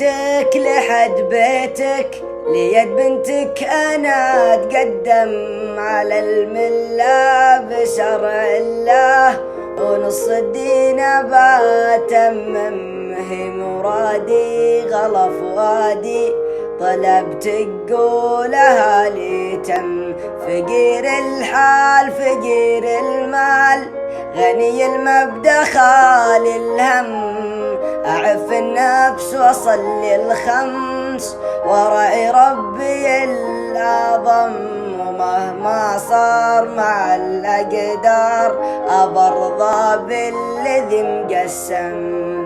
بيتك لحد بيتك ليد بنتك أنا أتقدم على الملة بشرع الله ونص الدين باتمم هي مرادي غلا فؤادي طلبت تقولها لي تم فقير الحال فقير المال غني المبدأ خالي الهم أعف النفس وأصلي الخمس ورعي ربي الأعظم ومهما صار مع الأقدار أبرضى بالذي مقسم.